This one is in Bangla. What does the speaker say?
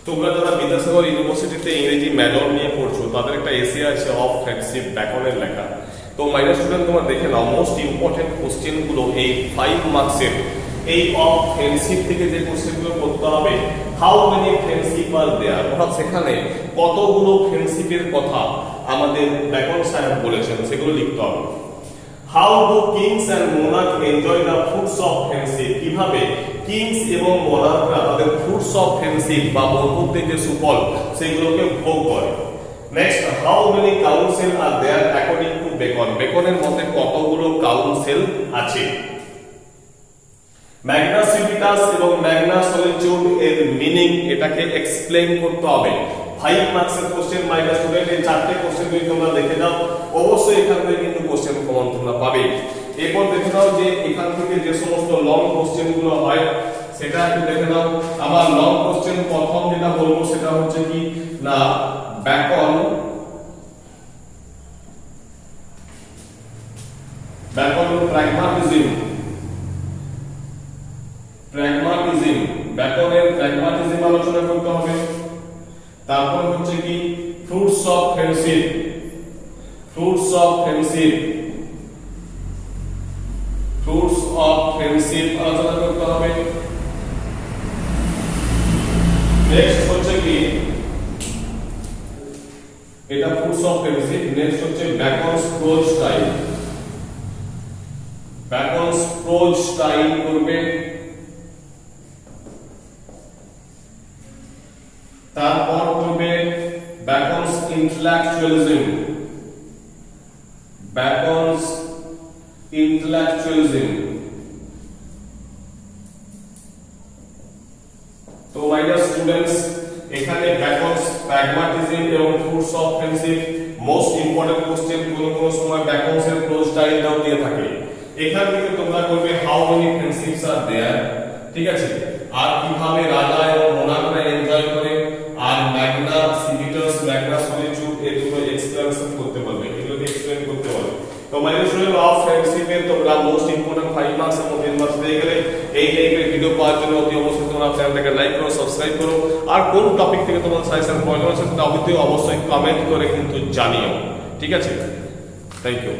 তোমরা যারা বিদ্যাসাগর ইউনিভার্সিটিতে ইংরেজি মেজর নিয়ে পড়ছো তাদের একটা এসে আছে অফ ফ্রেন্ডশিপ ব্যাকরণের লেখা। তো মাইনার স্টুডেন্ট তোমরা দেখে নাও মোস্ট ইম্পর্টেন্ট কোশ্চেনগুলো এই 5 মার্কসের এই অফ ফ্রেন্ডশিপ থেকে যে কোশ্চেনগুলো করতে হবে, হাউ মেনি ফ্রেন্ডশিপ আর দেয়ার, অর্থাৎ সেখানে কতগুলো ফ্রেন্ডশিপের কথা আমাদের ব্যাকরণ সাহেব বলেছেন সেগুলো লিখতে হবে। How do kings and monarch enjoy the fruits of friendship, কিভাবে কিংস এবং মোনার্করা তাদের ফ্রুটস অফ ফ্রেন্ডশিপ বা বন্ধুত্বের যে সুফল সেগুলোকে ভোগ করে। Next, how many council are there according to Bacon, বেকনের মতে কতগুলো কাউন্সিল আছে। ম্যাগনা সিভিটাস এবং ম্যাগনা সলিটিউড এর মিনিং এটাকে এক্সপ্লেইন করতে হবে। 5 মার্কসের কোশ্চেন মাইনাস স্টুডেন্ট, এই চারটে কোশ্চেন যদি তোমরা দেখে নাও অবশ্যই এখান থেকে কিন্তু কোশ্চেন কমন তোমরা পাবে। এরপর দেখে নাও যে এখান থেকে যে সমস্ত লং কোশ্চেন গুলো হয় সেটা একটু দেখে নাও। আবার লং কোশ্চেন প্রথম যেটা বলবো সেটা হচ্ছে কি না ব্যাকরণ প্র্যাগমাটিজম, ব্যাকরণের প্র্যাগমাটিজম আলোচনা করতে হবে। তারপর হচ্ছে কি ফ্রুটস অফ ফ্রেন্ডশিপ, আলোচনা করতে হবে। নেক্সট হচ্ছে কি এটা ফ্রুটস অফ ফ্রেন্ডশিপ। নেক্সট হচ্ছে ব্যাকরণস প্রোজ স্টাইল করবে। তারপর করবে ব্যাকরণস ইন্টেলেকচুয়ালিজম, তো মাইনার স্টুডেন্টস এখানে ব্যাকরণস প্র্যাগমাটিজম এবং fruits of friendship most important question. কোন সময় ব্যাকরণসের ক্লোজ স্টাইলটাও দিয়ে থাকে। এখান থেকে তোমরা করবে হাউ মেনি ফ্রেন্ডশিপস আর দেয়ার, ঠিক আছে, আর কিভাবে রাজা এবং মোনার্করা এনজয় করে, আর ম্যাগনা সিভিটাস ম্যাগনা সলিটিউড এর দুটো এক্সপ্লেনেশন করতে পারবে, এগুলোকে এক্সপ্লেন করতে পারবে। তো মাইনার স্টুডেন্ট অফ ফ্রেন্ডশিপ এর তোমরা মোস্ট ইম্পর্টেন্ট 5 মার্কস এবং 10 মার্কস পেয়ে গেলে। এই টাইপের ভিডিও পাওয়ার জন্য অতি অবশ্যই তোমরা চ্যানেলটাকে লাইক করো, সাবস্ক্রাইব করো, আর কোন টপিক থেকে তোমার সাজেশন প্রয়োজন আছে সেটা অবশ্যই কমেন্ট করে কিন্তু জানিও, ঠিক আছে। Thank you.